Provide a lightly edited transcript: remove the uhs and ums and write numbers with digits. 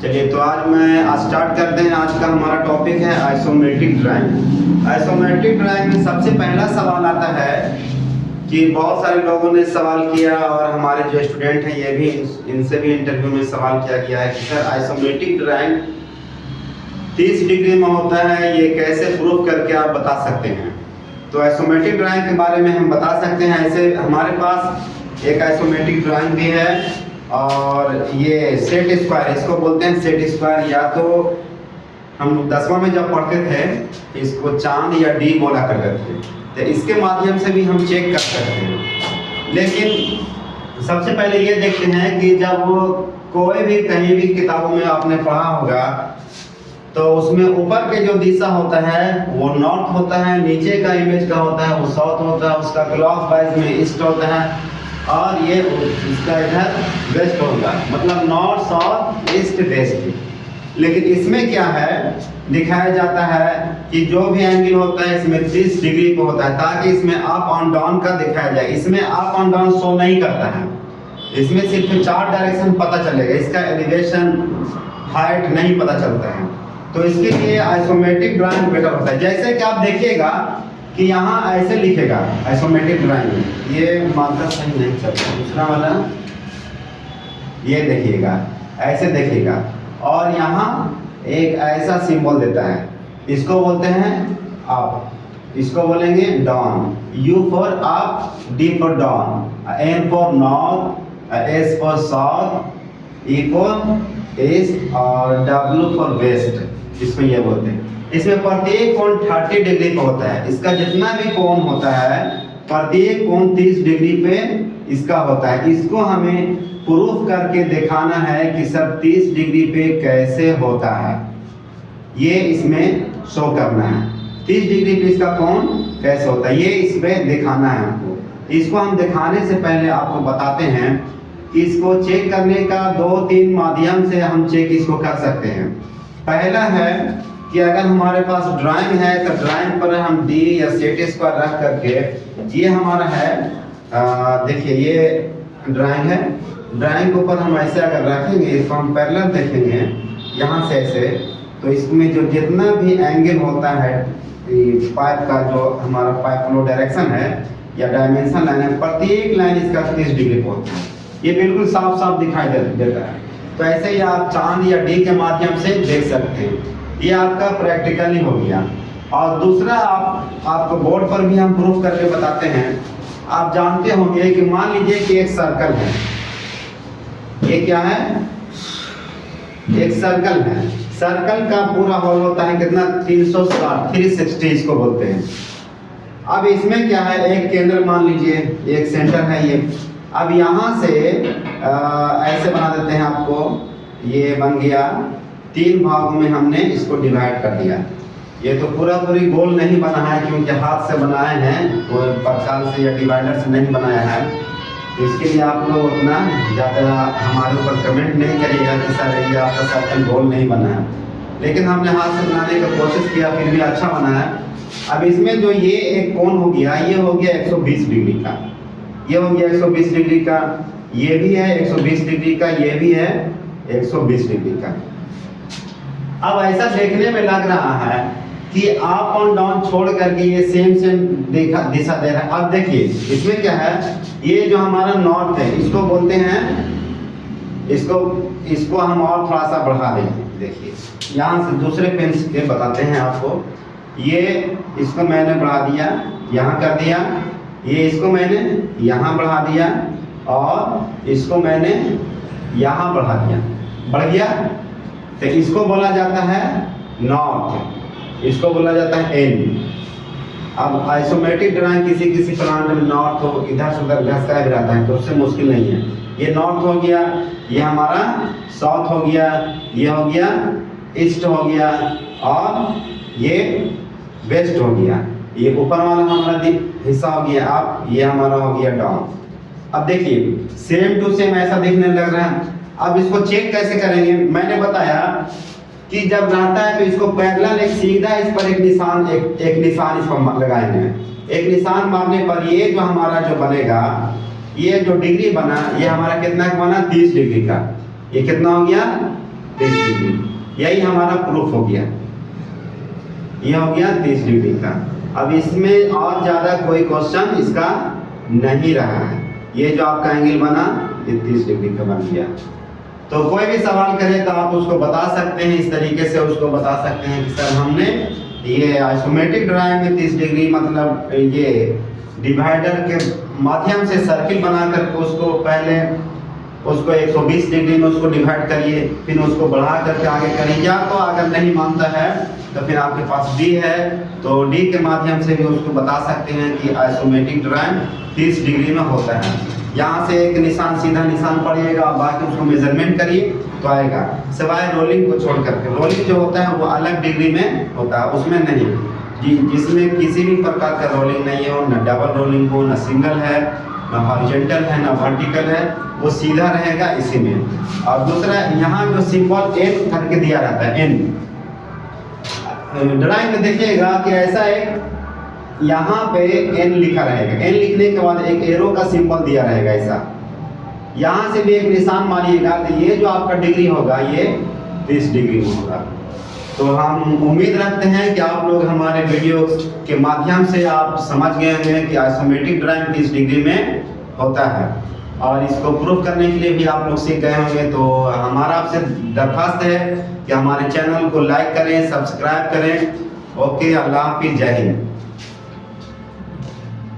चलिए तो आज मैं स्टार्ट करते हैं। आज का हमारा टॉपिक है आइसोमेट्रिक ड्राइंग। आइसोमेट्रिक ड्राइंग में सबसे पहला सवाल आता है कि बहुत सारे लोगों ने सवाल किया और हमारे जो स्टूडेंट हैं ये भी इनसे भी इंटरव्यू में सवाल किया गया है कि सर आइसोमेट्रिक ड्राइंग 30 डिग्री में होता है, ये कैसे प्रूफ करके आप बता सकते हैं। तो आइसोमेट्रिक ड्राइंग के बारे में हम बता सकते हैं। ऐसे हमारे पास एक आइसोमेट्रिक ड्राइंग भी है और ये सेट स्क्वायर, इसको बोलते हैं सेट स्क्वायर, या तो हम 10वां में जब पढ़ते थे इसको चांद या डी बोला करते थे, तो इसके माध्यम से भी हम चेक कर सकते हैं। लेकिन सबसे पहले ये देखते हैं कि जब कोई भी कहीं भी किताबों में आपने पढ़ा होगा तो उसमें ऊपर के जो दिशा होता है वो नॉर्थ होता है, नीचे का इमेज का होता है वो साउथ होता है, उसका क्लॉक वाइज में ईस्ट होता है और ये इसका इधर वेस्ट होगा, मतलब नॉर्थ साउथ ईस्ट वेस्ट। लेकिन इसमें क्या है, दिखाया जाता है कि जो भी एंगल होता है इसमें 30 डिग्री पे होता है, ताकि इसमें अप एंड डाउन का दिखाया जाए। इसमें अप एंड डाउन शो नहीं करता है, इसमें सिर्फ 4 डायरेक्शन पता चलेगा, इसका एलिवेशन हाइट नहीं पता चलता है। तो इसके लिए आइसोमेट्रिक ड्राइंग बेटर होता है। जैसे कि आप देखिएगा कि यहाँ ऐसे लिखेगा आइसोमेट्रिक ड्राइंग में, ये मार्कर सही नहीं चलता, दूसरा वाला ये देखिएगा, ऐसे देखिएगा और यहाँ एक ऐसा सिंबल देता है, इसको बोलते हैं अप, इसको बोलेंगे down. U for up, D for down, N for north, S for south, E for east और डब्ल्यू फॉर वेस्ट, इसको ये बोलते हैं। इसमें प्रत्येक कोण 30 डिग्री पे होता है, इसका जितना भी कोण होता है प्रत्येक कोण 30 डिग्री पे इसका होता है। इसको हमें प्रूफ करके दिखाना है कि सर 30 डिग्री पे कैसे होता है, ये इसमें शो करना है। 30 डिग्री पे इसका कोण कैसे होता है ये इसमें दिखाना है हमको। इसको हम दिखाने से पहले आपको बताते हैं कि इसको चेक करने का 2-3 माध्यम से हम चेक इसको कर सकते हैं। पहला है कि अगर हमारे पास ड्राइंग है तो ड्राइंग पर हम डी या सेट स्क्वायर रख करके, ये हमारा है, देखिए ये ड्राइंग है, ड्राइंग के ऊपर हम ऐसे अगर रखेंगे, इसको हम पैरेलल देखेंगे यहाँ से ऐसे, तो इसमें जो जितना भी एंगल होता है पाइप का, जो हमारा पाइप फ्लो डायरेक्शन है या डायमेंशन लाइन है, प्रत्येक लाइन इसका 30 डिग्री पे होता है। ये बिल्कुल साफ साफ दिखाई देता है। तो ऐसे ही आप चांद या डी के माध्यम से देख सकते हैं। ये आपका प्रैक्टिकली हो गया। और दूसरा आपको बोर्ड पर भी हम प्रूफ करके बताते हैं। आप जानते होंगे कि मान लीजिए कि एक सर्कल है, ये क्या है, एक सर्कल है, सर्कल का पूरा हॉल होता है कितना, 360 इसको बोलते हैं। अब इसमें क्या है, एक केंद्र मान लीजिए, एक सेंटर है ये। अब यहाँ से ऐसे बना देते हैं आपको, ये बन गया 3 भागों में हमने इसको डिवाइड कर दिया। ये तो पूरी गोल नहीं बना है क्योंकि हाथ से बनाए हैं, कोई प्रकार से या डिवाइडर से नहीं बनाया है। तो इसके लिए आप लोग उतना ज़्यादा हमारे ऊपर कमेंट नहीं करिएगा कि सर ये आपका सर्कल गोल नहीं बना है, लेकिन हमने हाथ से बनाने की कोशिश किया, फिर भी अच्छा बना है। अब इसमें जो ये एक कोण हो गया, ये हो गया 120 डिग्री का, ये हो गया 120 डिग्री का, ये भी है 120 डिग्री का, ये भी है 120 डिग्री का। अब ऐसा देखने में लग रहा है कि अप एंड डाउन छोड़ करके ये सेम दिशा दे रहा है। अब देखिए इसमें क्या है, ये जो हमारा नॉर्थ है इसको बोलते हैं, इसको हम और थोड़ा सा बढ़ा देंगे। देखिए यहाँ से दूसरे पेन से बताते हैं आपको, ये इसको मैंने बढ़ा दिया, यहाँ कर दिया, ये इसको मैंने यहाँ बढ़ा दिया और इसको मैंने यहाँ बढ़ा दिया, बढ़ गया। तो इसको बोला जाता है नॉर्थ, इसको बोला जाता है एन। अब आइसोमेट्रिक ड्राइंग किसी प्लांट में नॉर्थ हो, इधर से उधर घसका भी रहता है तो उससे मुश्किल नहीं है। ये नॉर्थ हो गया, ये हमारा साउथ हो गया, ये हो गया ईस्ट हो गया और ये वेस्ट हो गया। ये ऊपर वाला हमारा हिस्सा हो गया अप, ये हमारा हो गया डाउन। अब देखिए सेम टू सेम ऐसा दिखने लग रहा है। अब इसको चेक कैसे करेंगे, मैंने बताया कि जब रहता है तो इसको पैरेलल एक सीधा इस पर एक निशान इस पर लगाएंगे। एक निशान मारने पर ये जो हमारा जो बनेगा, ये जो डिग्री बना, ये हमारा कितना का बना, 30 डिग्री का। ये कितना हो गया, 30 डिग्री। यही हमारा प्रूफ हो गया, ये हो गया 30 डिग्री का। अब इसमें और ज़्यादा कोई क्वेश्चन इसका नहीं रहा है। ये जो आपका एंगल बना ये 30 डिग्री का बन गया। तो कोई भी सवाल करे तो आप उसको बता सकते हैं, इस तरीके से उसको बता सकते हैं कि सर हमने ये आइसोमेट्रिक ड्राइंग में 30 डिग्री मतलब ये डिवाइडर के माध्यम से सर्किल बना करके उसको पहले उसको 120 डिग्री में उसको डिवाइड करिए, फिर उसको बढ़ा करके आगे करिए। या तो अगर नहीं मानता है तो फिर आपके पास डी है, तो डी के माध्यम से भी उसको बता सकते हैं कि आइसोमेट्रिक ड्राइंग 30 डिग्री में होता है। यहाँ से एक निशान सीधा निशान पड़िएगा, बाकी उसको मेजरमेंट करिए तो आएगा, सिवाय रोलिंग को छोड़ करके। रोलिंग जो होता है वो अलग डिग्री में होता है, उसमें नहीं, जिसमें किसी भी प्रकार का रोलिंग नहीं हो, न डबल रोलिंग हो, न सिंगल है, न हॉरिजॉन्टल है, न वर्टिकल है, वो सीधा रहेगा इसी में। और दूसरा यहाँ जो सिंबल एन करके दिया रहता है, एन ड्राइंग में देखिएगा कि ऐसा एक यहाँ पे एन लिखा रहेगा, एन लिखने के बाद एक एरो का सिंबल दिया रहेगा ऐसा। यहाँ से भी एक निशान मारिएगा तो ये जो आपका डिग्री होगा ये 30 डिग्री में होगा। तो हम उम्मीद रखते हैं कि आप लोग हमारे वीडियो के माध्यम से आप समझ गए हैं कि आइसोमेट्रिक ड्राइंग 30 डिग्री में होता है, और इसको प्रूफ करने के लिए भी आप लोग सीख गए होंगे। तो हमारा आपसे दरख्वास्त है कि हमारे चैनल को लाइक करें, सब्सक्राइब करें। ओके, अल्लाह हाफिज़, जय हिंद।